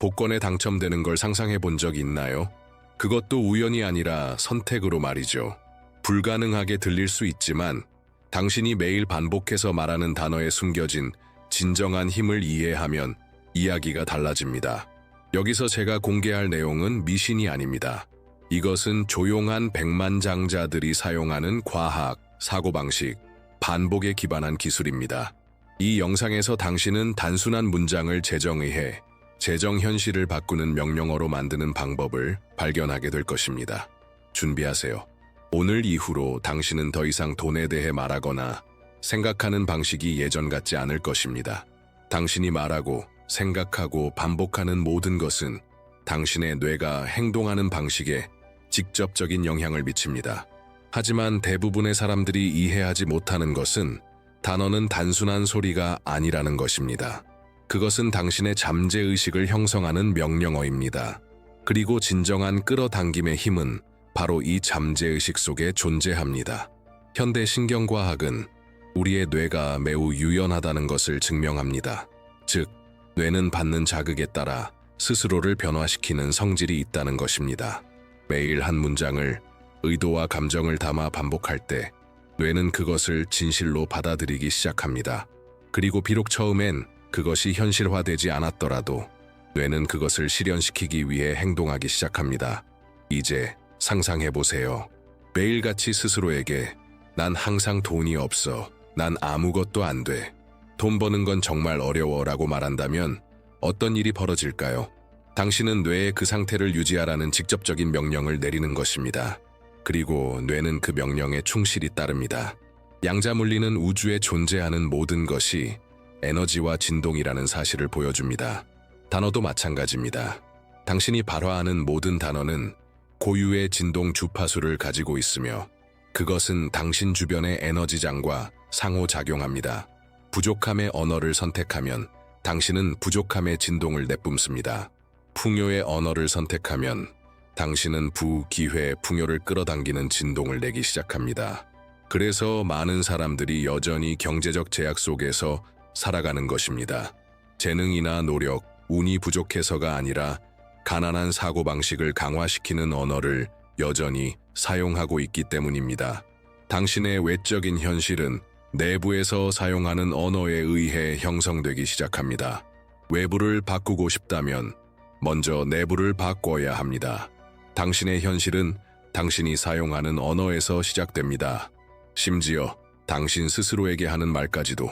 복권에 당첨되는 걸 상상해 본 적 있나요? 그것도 우연이 아니라 선택으로 말이죠. 불가능하게 들릴 수 있지만 당신이 매일 반복해서 말하는 단어에 숨겨진 진정한 힘을 이해하면 이야기가 달라집니다. 여기서 제가 공개할 내용은 미신이 아닙니다. 이것은 조용한 백만장자들이 사용하는 과학, 사고방식, 반복에 기반한 기술입니다. 이 영상에서 당신은 단순한 문장을 재정의해 재정현실을 바꾸는 명령어로 만드는 방법을 발견하게 될 것입니다. 준비하세요. 오늘 이후로 당신은 더 이상 돈에 대해 말하거나 생각하는 방식이 예전 같지 않을 것입니다. 당신이 말하고 생각하고 반복하는 모든 것은 당신의 뇌가 행동하는 방식에 직접적인 영향을 미칩니다. 하지만 대부분의 사람들이 이해하지 못하는 것은 단어는 단순한 소리가 아니라는 것입니다. 그것은 당신의 잠재의식을 형성하는 명령어입니다. 그리고 진정한 끌어당김의 힘은 바로 이 잠재의식 속에 존재합니다. 현대 신경과학은 우리의 뇌가 매우 유연하다는 것을 증명합니다. 즉, 뇌는 받는 자극에 따라 스스로를 변화시키는 성질이 있다는 것입니다. 매일 한 문장을 의도와 감정을 담아 반복할 때 뇌는 그것을 진실로 받아들이기 시작합니다. 그리고 비록 처음엔 그것이 현실화되지 않았더라도 뇌는 그것을 실현시키기 위해 행동하기 시작합니다. 이제 상상해보세요. 매일같이 스스로에게 난 항상 돈이 없어, 난 아무것도 안 돼, 돈 버는 건 정말 어려워 라고 말한다면 어떤 일이 벌어질까요? 당신은 뇌에 그 상태를 유지하라는 직접적인 명령을 내리는 것입니다. 그리고 뇌는 그 명령에 충실히 따릅니다. 양자물리는 우주에 존재하는 모든 것이 에너지와 진동이라는 사실을 보여줍니다. 단어도 마찬가지입니다. 당신이 발화하는 모든 단어는 고유의 진동 주파수를 가지고 있으며 그것은 당신 주변의 에너지장과 상호작용합니다. 부족함의 언어를 선택하면 당신은 부족함의 진동을 내뿜습니다. 풍요의 언어를 선택하면 당신은 기회, 풍요를 끌어당기는 진동을 내기 시작합니다. 그래서 많은 사람들이 여전히 경제적 제약 속에서 살아가는 것입니다. 재능이나 노력, 운이 부족해서가 아니라 가난한 사고방식을 강화시키는 언어를 여전히 사용하고 있기 때문입니다. 당신의 외적인 현실은 내부에서 사용하는 언어에 의해 형성되기 시작합니다. 외부를 바꾸고 싶다면 먼저 내부를 바꿔야 합니다. 당신의 현실은 당신이 사용하는 언어에서 시작됩니다. 심지어 당신 스스로에게 하는 말까지도.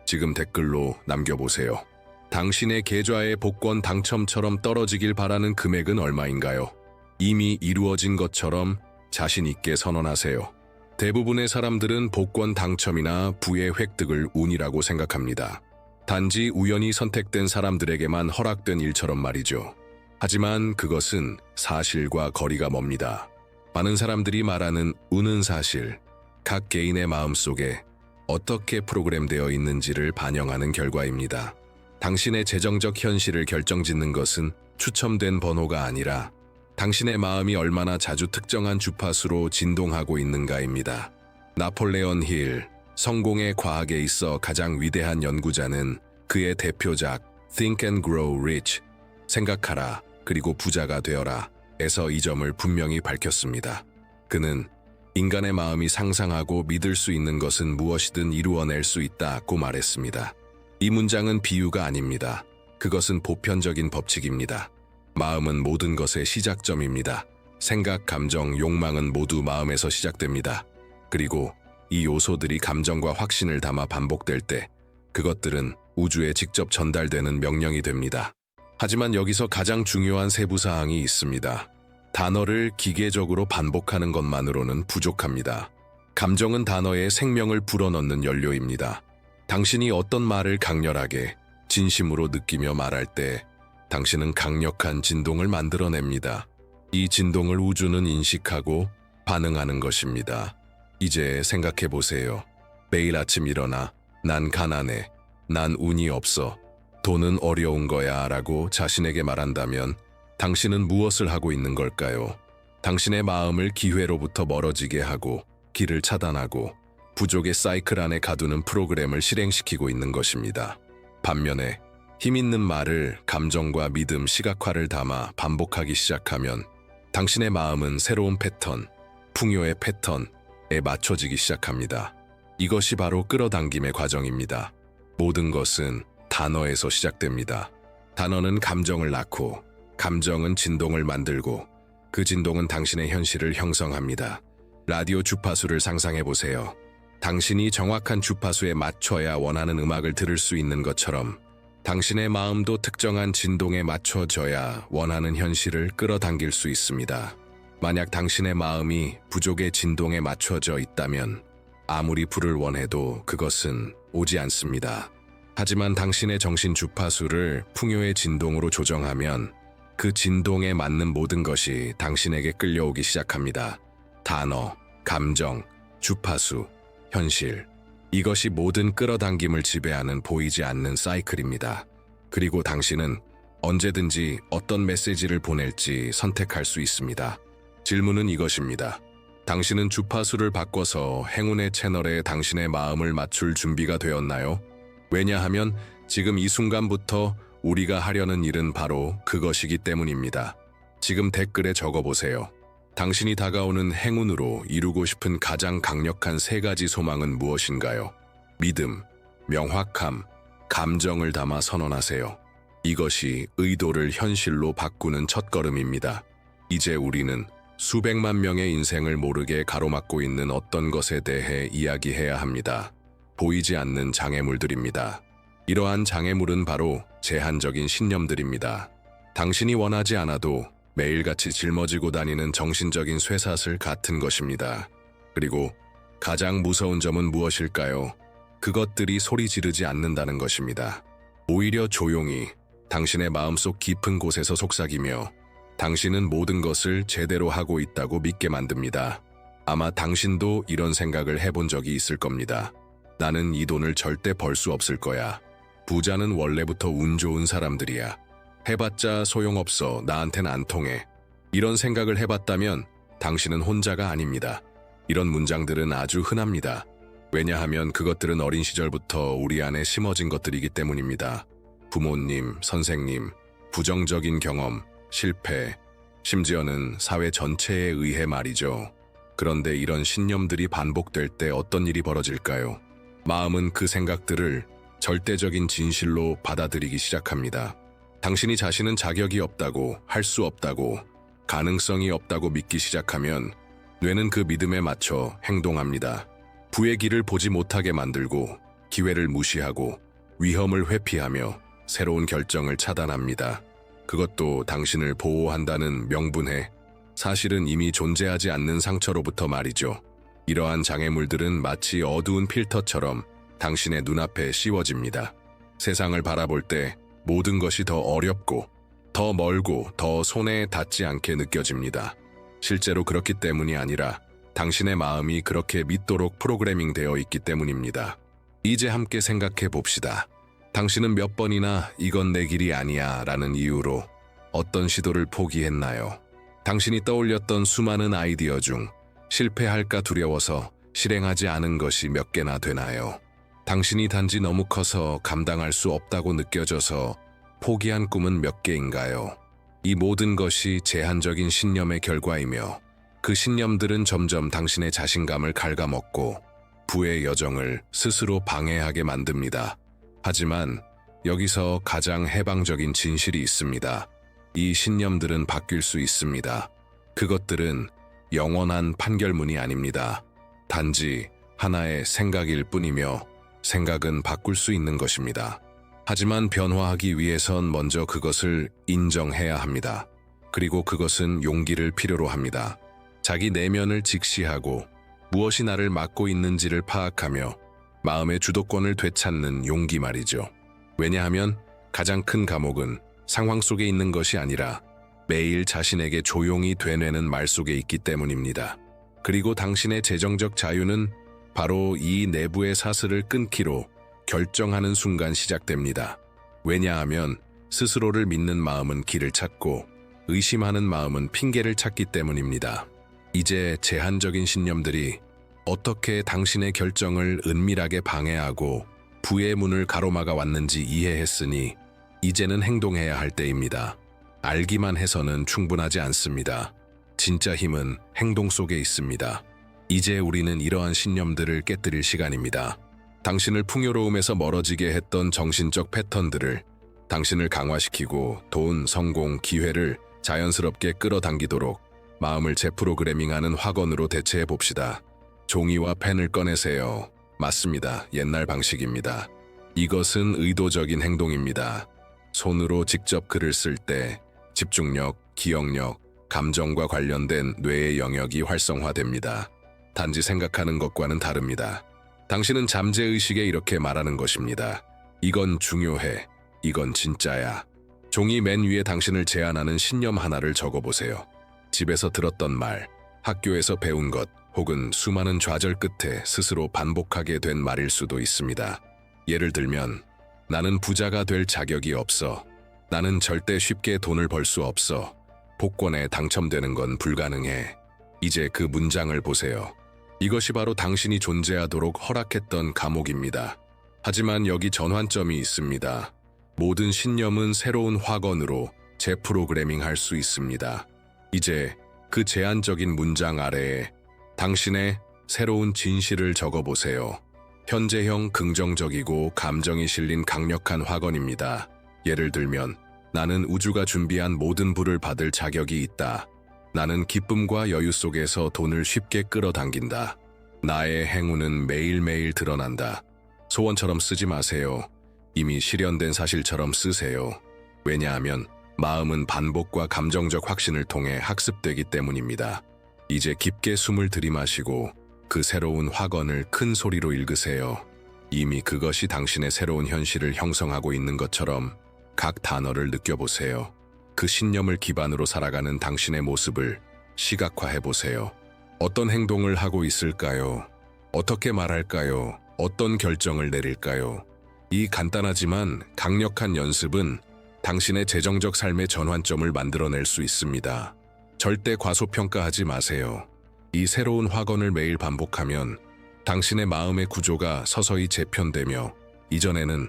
지금 댓글로 남겨보세요. 당신의 계좌의 복권 당첨처럼 떨어지길 바라는 금액은 얼마인가요? 이미 이루어진 것처럼 자신 있게 선언하세요. 대부분의 사람들은 복권 당첨이나 부의 획득을 운이라고 생각합니다. 단지 우연히 선택된 사람들에게만 허락된 일처럼 말이죠. 하지만 그것은 사실과 거리가 멉니다. 많은 사람들이 말하는 운은 사실, 각 개인의 마음속에 어떻게 프로그램되어 있는지를 반영하는 결과입니다. 당신의 재정적 현실을 결정짓는 것은 추첨된 번호가 아니라 당신의 마음이 얼마나 자주 특정한 주파수로 진동하고 있는가입니다. 나폴레온 힐, 성공의 과학에 있어 가장 위대한 연구자는 그의 대표작 Think and Grow Rich, 생각하라 그리고 부자가 되어라 에서 이 점을 분명히 밝혔습니다. 그는 인간의 마음이 상상하고 믿을 수 있는 것은 무엇이든 이루어낼 수 있다고 말했습니다. 이 문장은 비유가 아닙니다. 그것은 보편적인 법칙입니다. 마음은 모든 것의 시작점입니다. 생각, 감정, 욕망은 모두 마음에서 시작됩니다. 그리고 이 요소들이 감정과 확신을 담아 반복될 때 그것들은 우주에 직접 전달되는 명령이 됩니다. 하지만 여기서 가장 중요한 세부사항이 있습니다. 단어를 기계적으로 반복하는 것만으로는 부족합니다. 감정은 단어에 생명을 불어넣는 연료입니다. 당신이 어떤 말을 강렬하게, 진심으로 느끼며 말할 때 당신은 강력한 진동을 만들어냅니다. 이 진동을 우주는 인식하고 반응하는 것입니다. 이제 생각해 보세요. 매일 아침 일어나 난 가난해, 난 운이 없어, 돈은 어려운 거야 라고 자신에게 말한다면 당신은 무엇을 하고 있는 걸까요? 당신의 마음을 기회로부터 멀어지게 하고 길을 차단하고 부족의 사이클 안에 가두는 프로그램을 실행시키고 있는 것입니다. 반면에 힘 있는 말을 감정과 믿음, 시각화를 담아 반복하기 시작하면 당신의 마음은 새로운 패턴, 풍요의 패턴에 맞춰지기 시작합니다. 이것이 바로 끌어당김의 과정입니다. 모든 것은 단어에서 시작됩니다. 단어는 감정을 낳고, 감정은 진동을 만들고, 그 진동은 당신의 현실을 형성합니다. 라디오 주파수를 상상해보세요. 당신이 정확한 주파수에 맞춰야 원하는 음악을 들을 수 있는 것처럼 당신의 마음도 특정한 진동에 맞춰져야 원하는 현실을 끌어당길 수 있습니다. 만약 당신의 마음이 부족의 진동에 맞춰져 있다면 아무리 불을 원해도 그것은 오지 않습니다. 하지만 당신의 정신 주파수를 풍요의 진동으로 조정하면 그 진동에 맞는 모든 것이 당신에게 끌려오기 시작합니다. 단어, 감정, 주파수, 현실. 이것이 모든 끌어당김을 지배하는 보이지 않는 사이클입니다. 그리고 당신은 언제든지 어떤 메시지를 보낼지 선택할 수 있습니다. 질문은 이것입니다. 당신은 주파수를 바꿔서 행운의 채널에 당신의 마음을 맞출 준비가 되었나요? 왜냐하면 지금 이 순간부터 우리가 하려는 일은 바로 그것이기 때문입니다. 지금 댓글에 적어보세요. 당신이 다가오는 행운으로 이루고 싶은 가장 강력한 3가지 소망은 무엇인가요? 믿음, 명확함, 감정을 담아 선언하세요. 이것이 의도를 현실로 바꾸는 첫걸음입니다. 이제 우리는 수백만 명의 인생을 모르게 가로막고 있는 어떤 것에 대해 이야기해야 합니다. 보이지 않는 장애물들입니다. 이러한 장애물은 바로 제한적인 신념들입니다. 당신이 원하지 않아도 매일같이 짊어지고 다니는 정신적인 쇠사슬 같은 것입니다. 그리고 가장 무서운 점은 무엇일까요? 그것들이 소리 지르지 않는다는 것입니다. 오히려 조용히 당신의 마음속 깊은 곳에서 속삭이며 당신은 모든 것을 제대로 하고 있다고 믿게 만듭니다. 아마 당신도 이런 생각을 해본 적이 있을 겁니다. 나는 이 돈을 절대 벌 수 없을 거야. 부자는 원래부터 운 좋은 사람들이야. 해봤자 소용없어. 나한텐 안 통해. 이런 생각을 해봤다면 당신은 혼자가 아닙니다. 이런 문장들은 아주 흔합니다. 왜냐하면 그것들은 어린 시절부터 우리 안에 심어진 것들이기 때문입니다. 부모님, 선생님, 부정적인 경험, 실패, 심지어는 사회 전체에 의해 말이죠. 그런데 이런 신념들이 반복될 때 어떤 일이 벌어질까요? 마음은 그 생각들을 절대적인 진실로 받아들이기 시작합니다. 당신이 자신은 자격이 없다고, 할 수 없다고, 가능성이 없다고 믿기 시작하면 뇌는 그 믿음에 맞춰 행동합니다. 부의 길을 보지 못하게 만들고, 기회를 무시하고, 위험을 회피하며 새로운 결정을 차단합니다. 그것도 당신을 보호한다는 명분에 사실은 이미 존재하지 않는 상처로부터 말이죠. 이러한 장애물들은 마치 어두운 필터처럼 당신의 눈앞에 씌워집니다. 세상을 바라볼 때 모든 것이 더 어렵고 더 멀고 더 손에 닿지 않게 느껴집니다. 실제로 그렇기 때문이 아니라 당신의 마음이 그렇게 믿도록 프로그래밍 되어 있기 때문입니다. 이제 함께 생각해 봅시다. 당신은 몇 번이나 이건 내 길이 아니야 라는 이유로 어떤 시도를 포기했나요? 당신이 떠올렸던 수많은 아이디어 중 실패할까 두려워서 실행하지 않은 것이 몇 개나 되나요? 당신이 단지 너무 커서 감당할 수 없다고 느껴져서 포기한 꿈은 몇 개인가요? 이 모든 것이 제한적인 신념의 결과이며 그 신념들은 점점 당신의 자신감을 갉아먹고 부의 여정을 스스로 방해하게 만듭니다. 하지만 여기서 가장 해방적인 진실이 있습니다. 이 신념들은 바뀔 수 있습니다. 그것들은 영원한 판결문이 아닙니다. 단지 하나의 생각일 뿐이며 생각은 바꿀 수 있는 것입니다. 하지만 변화하기 위해선 먼저 그것을 인정해야 합니다. 그리고 그것은 용기를 필요로 합니다. 자기 내면을 직시하고 무엇이 나를 막고 있는지를 파악하며 마음의 주도권을 되찾는 용기 말이죠. 왜냐하면 가장 큰 감옥은 상황 속에 있는 것이 아니라 매일 자신에게 조용히 되뇌는 말 속에 있기 때문입니다. 그리고 당신의 재정적 자유는 바로 이 내부의 사슬을 끊기로 결정하는 순간 시작됩니다. 왜냐하면 스스로를 믿는 마음은 길을 찾고 의심하는 마음은 핑계를 찾기 때문입니다. 이제 제한적인 신념들이 어떻게 당신의 결정을 은밀하게 방해하고 부의 문을 가로막아 왔는지 이해했으니 이제는 행동해야 할 때입니다. 알기만 해서는 충분하지 않습니다. 진짜 힘은 행동 속에 있습니다. 이제 우리는 이러한 신념들을 깨뜨릴 시간입니다. 당신을 풍요로움에서 멀어지게 했던 정신적 패턴들을, 당신을 강화시키고 돈, 성공, 기회를 자연스럽게 끌어당기도록 마음을 재프로그래밍하는 학원으로 대체해 봅시다. 종이와 펜을 꺼내세요. 맞습니다. 옛날 방식입니다. 이것은 의도적인 행동입니다. 손으로 직접 글을 쓸 때 집중력, 기억력, 감정과 관련된 뇌의 영역이 활성화됩니다. 단지 생각하는 것과는 다릅니다. 당신은 잠재의식에 이렇게 말하는 것입니다. 이건 중요해. 이건 진짜야. 종이 맨 위에 당신을 제안하는 신념 하나를 적어보세요. 집에서 들었던 말, 학교에서 배운 것, 혹은 수많은 좌절 끝에 스스로 반복하게 된 말일 수도 있습니다. 예를 들면, 나는 부자가 될 자격이 없어. 나는 절대 쉽게 돈을 벌 수 없어. 복권에 당첨되는 건 불가능해. 이제 그 문장을 보세요. 이것이 바로 당신이 존재하도록 허락했던 감옥입니다. 하지만 여기 전환점이 있습니다. 모든 신념은 새로운 확언으로 재프로그래밍 할 수 있습니다. 이제 그 제한적인 문장 아래에 당신의 새로운 진실을 적어보세요. 현재형 긍정적이고 감정이 실린 강력한 확언입니다. 예를 들면, 나는 우주가 준비한 모든 부를 받을 자격이 있다. 나는 기쁨과 여유 속에서 돈을 쉽게 끌어당긴다. 나의 행운은 매일매일 드러난다. 소원처럼 쓰지 마세요. 이미 실현된 사실처럼 쓰세요. 왜냐하면 마음은 반복과 감정적 확신을 통해 학습되기 때문입니다. 이제 깊게 숨을 들이마시고 그 새로운 확언을 큰 소리로 읽으세요. 이미 그것이 당신의 새로운 현실을 형성하고 있는 것처럼 각 단어를 느껴보세요. 그 신념을 기반으로 살아가는 당신의 모습을 시각화해보세요. 어떤 행동을 하고 있을까요? 어떻게 말할까요? 어떤 결정을 내릴까요? 이 간단하지만 강력한 연습은 당신의 재정적 삶의 전환점을 만들어낼 수 있습니다. 절대 과소평가하지 마세요. 이 새로운 확언을 매일 반복하면 당신의 마음의 구조가 서서히 재편되며 이전에는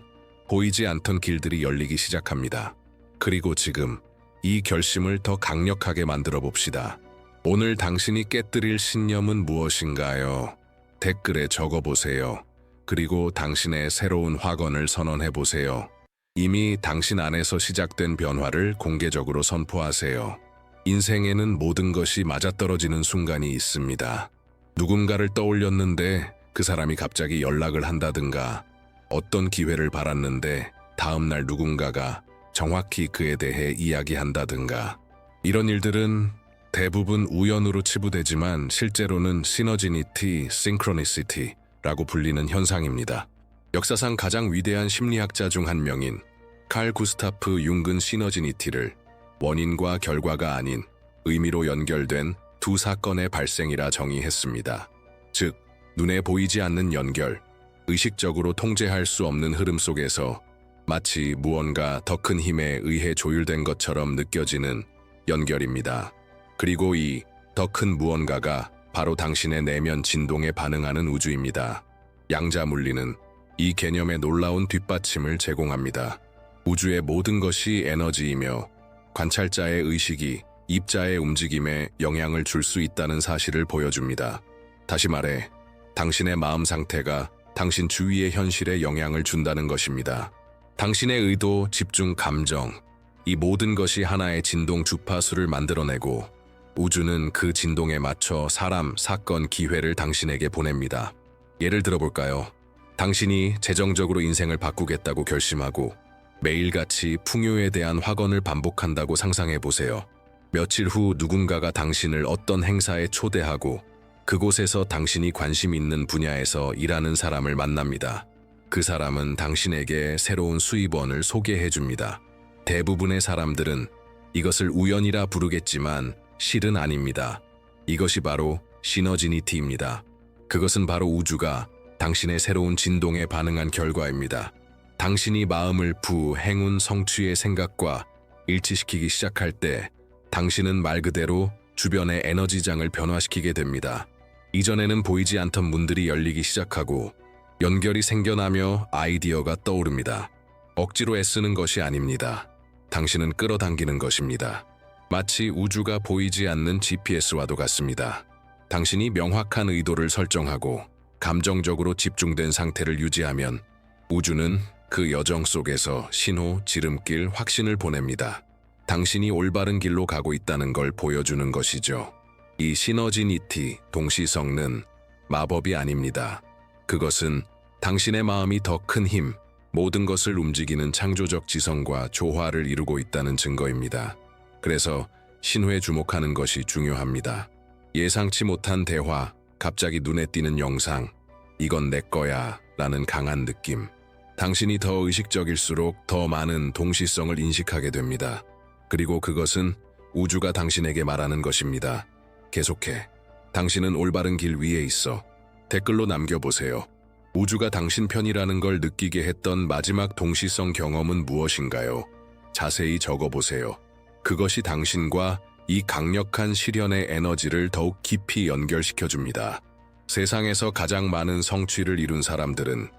보이지 않던 길들이 열리기 시작합니다. 그리고 지금 이 결심을 더 강력하게 만들어 봅시다. 오늘 당신이 깨뜨릴 신념은 무엇인가요? 댓글에 적어보세요. 그리고 당신의 새로운 확언을 선언해 보세요. 이미 당신 안에서 시작된 변화를 공개적으로 선포하세요. 인생에는 모든 것이 맞아떨어지는 순간이 있습니다. 누군가를 떠올렸는데 그 사람이 갑자기 연락을 한다든가, 어떤 기회를 바랐는데 다음날 누군가가 정확히 그에 대해 이야기한다든가. 이런 일들은 대부분 우연으로 치부되지만 실제로는 시너지니티, 싱크로니시티라고 불리는 현상입니다. 역사상 가장 위대한 심리학자 중 한 명인 칼 구스타프 융근 시너지니티를 원인과 결과가 아닌 의미로 연결된 두 사건의 발생이라 정의했습니다. 즉, 눈에 보이지 않는 연결, 의식적으로 통제할 수 없는 흐름 속에서 마치 무언가 더 큰 힘에 의해 조율된 것처럼 느껴지는 연결입니다. 그리고 이 더 큰 무언가가 바로 당신의 내면 진동에 반응하는 우주입니다. 양자 물리는 이 개념의 놀라운 뒷받침을 제공합니다. 우주의 모든 것이 에너지이며 관찰자의 의식이 입자의 움직임에 영향을 줄 수 있다는 사실을 보여줍니다. 다시 말해, 당신의 마음 상태가 당신 주위의 현실에 영향을 준다는 것입니다. 당신의 의도, 집중, 감정, 이 모든 것이 하나의 진동 주파수를 만들어내고 우주는 그 진동에 맞춰 사람, 사건, 기회를 당신에게 보냅니다. 예를 들어볼까요? 당신이 재정적으로 인생을 바꾸겠다고 결심하고 매일같이 풍요에 대한 확언을 반복한다고 상상해보세요. 며칠 후 누군가가 당신을 어떤 행사에 초대하고 그곳에서 당신이 관심 있는 분야에서 일하는 사람을 만납니다. 그 사람은 당신에게 새로운 수입원을 소개해줍니다. 대부분의 사람들은 이것을 우연이라 부르겠지만 실은 아닙니다. 이것이 바로 시너지니티입니다. 그것은 바로 우주가 당신의 새로운 진동에 반응한 결과입니다. 당신이 마음을 행운, 성취의 생각과 일치시키기 시작할 때 당신은 말 그대로 주변의 에너지장을 변화시키게 됩니다. 이전에는 보이지 않던 문들이 열리기 시작하고 연결이 생겨나며 아이디어가 떠오릅니다. 억지로 애쓰는 것이 아닙니다. 당신은 끌어당기는 것입니다. 마치 우주가 보이지 않는 GPS와도 같습니다. 당신이 명확한 의도를 설정하고 감정적으로 집중된 상태를 유지하면 우주는 그 여정 속에서 신호, 지름길, 확신을 보냅니다. 당신이 올바른 길로 가고 있다는 걸 보여주는 것이죠. 이 시너지니티, 동시성는 마법이 아닙니다. 그것은 당신의 마음이 더 큰 힘, 모든 것을 움직이는 창조적 지성과 조화를 이루고 있다는 증거입니다. 그래서 신호에 주목하는 것이 중요합니다. 예상치 못한 대화, 갑자기 눈에 띄는 영상, 이건 내 거야 라는 강한 느낌. 당신이 더 의식적일수록 더 많은 동시성을 인식하게 됩니다. 그리고 그것은 우주가 당신에게 말하는 것입니다. 계속해. 당신은 올바른 길 위에 있어. 댓글로 남겨보세요. 우주가 당신 편이라는 걸 느끼게 했던 마지막 동시성 경험은 무엇인가요? 자세히 적어보세요. 그것이 당신과 이 강력한 시련의 에너지를 더욱 깊이 연결시켜줍니다. 세상에서 가장 많은 성취를 이룬 사람들은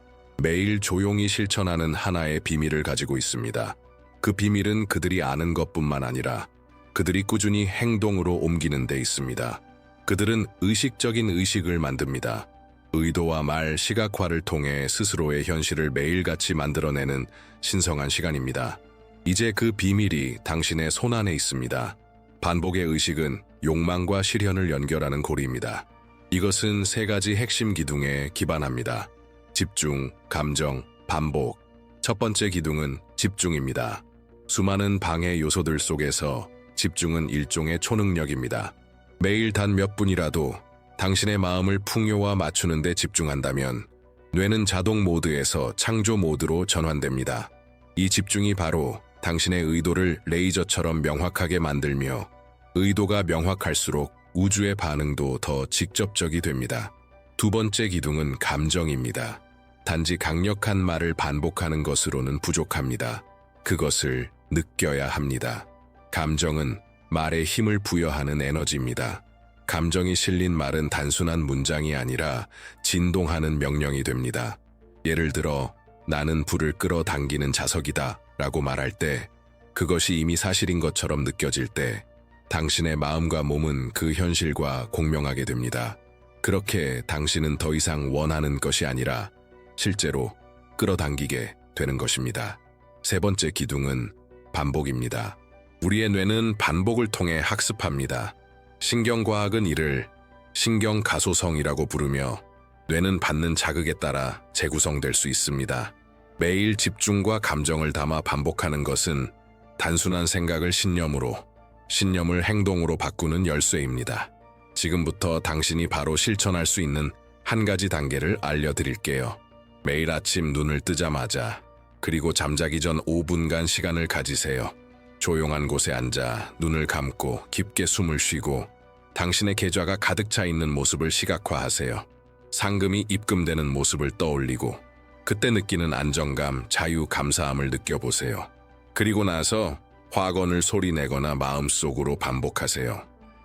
매일 조용히 실천하는 하나의 비밀을 가지고 있습니다. 그 비밀은 그들이 아는 것뿐만 아니라 그들이 꾸준히 행동으로 옮기는 데 있습니다. 그들은 의식적인 의식을 만듭니다. 의도와 말, 시각화를 통해 스스로의 현실을 매일같이 만들어내는 신성한 시간입니다. 이제 그 비밀이 당신의 손안에 있습니다. 반복의 의식은 욕망과 실현을 연결하는 고리입니다. 이것은 세 가지 핵심 기둥에 기반합니다. 집중, 감정, 반복. 첫 번째 기둥은 집중입니다. 수많은 방해 요소들 속에서 집중은 일종의 초능력입니다. 매일 단 몇 분이라도 당신의 마음을 풍요와 맞추는 데 집중한다면 뇌는 자동 모드에서 창조 모드로 전환됩니다. 이 집중이 바로 당신의 의도를 레이저처럼 명확하게 만들며 의도가 명확할수록 우주의 반응도 더 직접적이 됩니다. 두 번째 기둥은 감정입니다. 단지 강력한 말을 반복하는 것으로는 부족합니다. 그것을 느껴야 합니다. 감정은 말에 힘을 부여하는 에너지입니다. 감정이 실린 말은 단순한 문장이 아니라 진동하는 명령이 됩니다. 예를 들어 나는 불을 끌어당기는 자석이다 라고 말할 때 그것이 이미 사실인 것처럼 느껴질 때 당신의 마음과 몸은 그 현실과 공명하게 됩니다. 그렇게 당신은 더 이상 원하는 것이 아니라 실제로 끌어당기게 되는 것입니다. 세 번째 기둥은 반복입니다. 우리의 뇌는 반복을 통해 학습합니다. 신경과학은 이를 신경가소성이라고 부르며 뇌는 받는 자극에 따라 재구성될 수 있습니다. 매일 집중과 감정을 담아 반복하는 것은 단순한 생각을 신념으로, 신념을 행동으로 바꾸는 열쇠입니다. 지금부터 당신이 바로 실천할 수 있는 한 가지 단계를 알려드릴게요. 매일 아침 눈을 뜨자마자 그리고 잠자기 전 5분간 시간을 가지세요. 조용한 곳에 앉아 눈을 감고 깊게 숨을 쉬고 당신의 계좌가 가득 차 있는 모습을 시각화하세요. 상금이 입금되는 모습을 떠올리고 그때 느끼는 안정감, 자유, 감사함을 느껴보세요. 그리고 나서 확언을 소리내거나 마음속으로 반복하세요.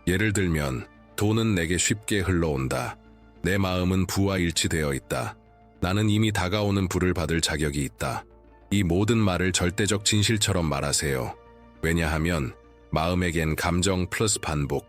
예를 들면 돈은 내게 쉽게 흘러온다. 내 마음은 부와 일치되어 있다. 나는 이미 다가오는 부를 받을 자격이 있다. 이 모든 말을 절대적 진실처럼 말하세요. 왜냐하면 마음에겐 감정 플러스 반복,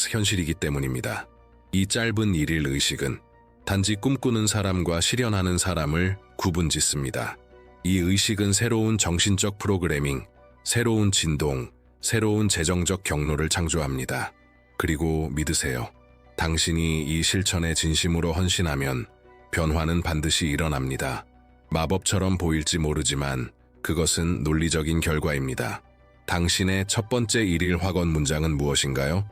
현실이기 때문입니다. 이 짧은 일일 의식은 단지 꿈꾸는 사람과 실현하는 사람을 구분짓습니다. 이 의식은 새로운 정신적 프로그래밍, 새로운 진동, 새로운 재정적 경로를 창조합니다. 그리고 믿으세요. 당신이 이 실천에 진심으로 헌신하면 변화는 반드시 일어납니다. 마법처럼 보일지 모르지만 그것은 논리적인 결과입니다. 당신의 첫 번째 일일 확언 문장은 무엇인가요?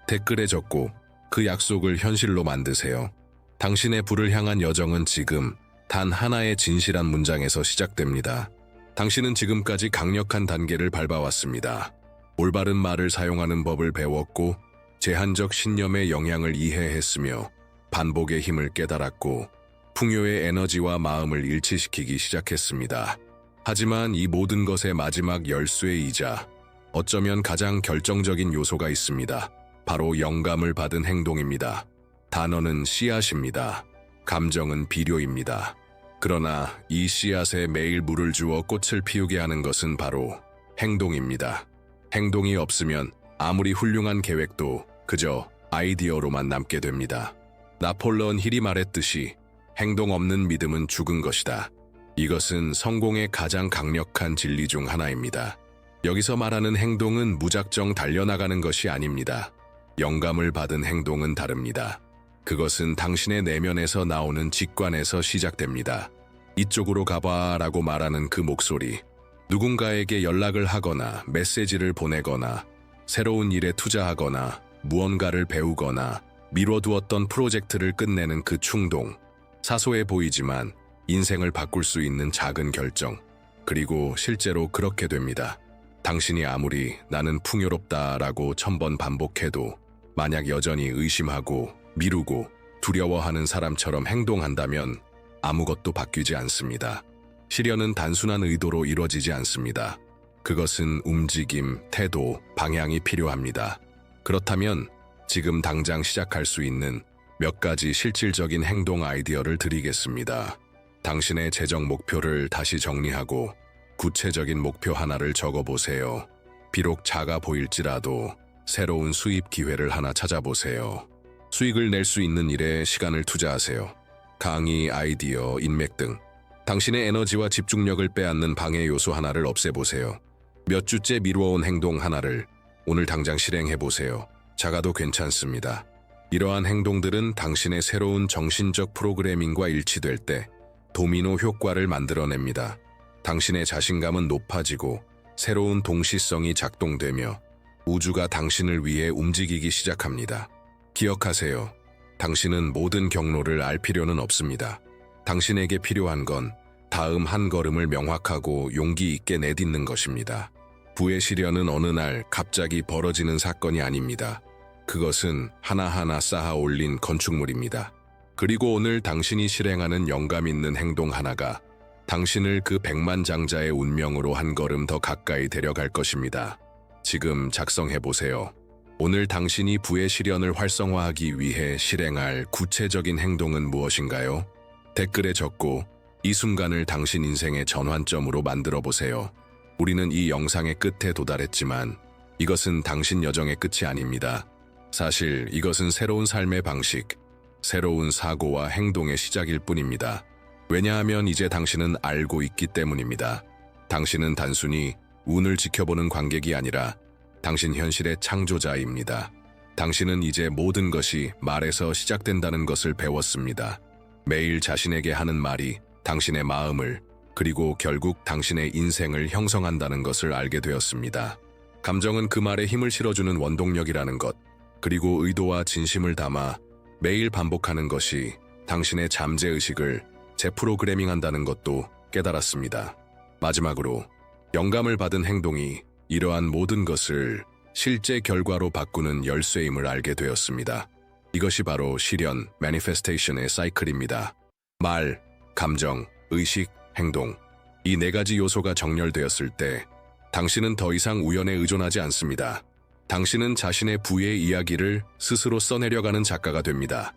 댓글에 적고 그 약속을 현실로 만드세요. 당신의 불을 향한 여정은 지금 단 하나의 진실한 문장에서 시작됩니다. 당신은 지금까지 강력한 단계를 밟아왔습니다. 올바른 말을 사용하는 법을 배웠고 제한적 신념의 영향을 이해했으며 반복의 힘을 깨달았고 풍요의 에너지와 마음을 일치시키기 시작했습니다. 하지만 이 모든 것의 마지막 열쇠이자 어쩌면 가장 결정적인 요소가 있습니다. 바로 영감을 받은 행동입니다. 단어는 씨앗입니다. 감정은 비료입니다. 그러나 이 씨앗에 매일 물을 주어 꽃을 피우게 하는 것은 바로 행동입니다. 행동이 없으면 아무리 훌륭한 계획도 그저 아이디어로만 남게 됩니다. 나폴레온 힐이 말했듯이 행동 없는 믿음은 죽은 것이다. 이것은 성공의 가장 강력한 진리 중 하나입니다. 여기서 말하는 행동은 무작정 달려나가는 것이 아닙니다. 영감을 받은 행동은 다릅니다. 그것은 당신의 내면에서 나오는 직관에서 시작됩니다. 이쪽으로 가봐 라고 말하는 그 목소리, 누군가에게 연락을 하거나 메시지를 보내거나 새로운 일에 투자하거나 무언가를 배우거나 미뤄두었던 프로젝트를 끝내는 그 충동, 사소해 보이지만 인생을 바꿀 수 있는 작은 결정, 그리고 실제로 그렇게 됩니다. 당신이 아무리 나는 풍요롭다라고 1000번 반복해도 만약 여전히 의심하고 미루고 두려워하는 사람처럼 행동한다면 아무것도 바뀌지 않습니다. 실현은 단순한 의도로 이루어지지 않습니다. 그것은 움직임, 태도, 방향이 필요합니다. 그렇다면 지금 당장 시작할 수 있는 몇 가지 실질적인 행동 아이디어를 드리겠습니다. 당신의 재정 목표를 다시 정리하고 구체적인 목표 하나를 적어보세요. 비록 작아 보일지라도 새로운 수입 기회를 하나 찾아보세요. 수익을 낼 수 있는 일에 시간을 투자하세요. 강의, 아이디어, 인맥 등 당신의 에너지와 집중력을 빼앗는 방해 요소 하나를 없애보세요. 몇 주째 미루어온 행동 하나를 오늘 당장 실행해보세요. 작아도 괜찮습니다. 이러한 행동들은 당신의 새로운 정신적 프로그래밍과 일치될 때 도미노 효과를 만들어냅니다. 당신의 자신감은 높아지고 새로운 동시성이 작동되며 우주가 당신을 위해 움직이기 시작합니다. 기억하세요. 당신은 모든 경로를 알 필요는 없습니다. 당신에게 필요한 건 다음 한 걸음을 명확하고 용기 있게 내딛는 것입니다. 부의 실현은 어느 날 갑자기 벌어지는 사건이 아닙니다. 그것은 하나하나 쌓아 올린 건축물입니다. 그리고 오늘 당신이 실행하는 영감 있는 행동 하나가 당신을 그 백만장자의 운명으로 한 걸음 더 가까이 데려갈 것입니다. 지금 작성해보세요. 오늘 당신이 부의 실현을 활성화하기 위해 실행할 구체적인 행동은 무엇인가요? 댓글에 적고 이 순간을 당신 인생의 전환점으로 만들어보세요. 우리는 이 영상의 끝에 도달했지만 이것은 당신 여정의 끝이 아닙니다. 사실 이것은 새로운 삶의 방식, 새로운 사고와 행동의 시작일 뿐입니다. 왜냐하면 이제 당신은 알고 있기 때문입니다. 당신은 단순히 운을 지켜보는 관객이 아니라 당신 현실의 창조자입니다. 당신은 이제 모든 것이 말에서 시작된다는 것을 배웠습니다. 매일 자신에게 하는 말이 당신의 마음을 그리고 결국 당신의 인생을 형성한다는 것을 알게 되었습니다. 감정은 그 말에 힘을 실어주는 원동력이라는 것, 그리고 의도와 진심을 담아 매일 반복하는 것이 당신의 잠재의식을 재프로그래밍한다는 것도 깨달았습니다. 마지막으로 영감을 받은 행동이 이러한 모든 것을 실제 결과로 바꾸는 열쇠임을 알게 되었습니다. 이것이 바로 실현, 매니페스테이션의 사이클입니다. 말, 감정, 의식, 행동. 이 네 가지 요소가 정렬되었을 때 당신은 더 이상 우연에 의존하지 않습니다. 당신은 자신의 부의 이야기를 스스로 써내려가는 작가가 됩니다.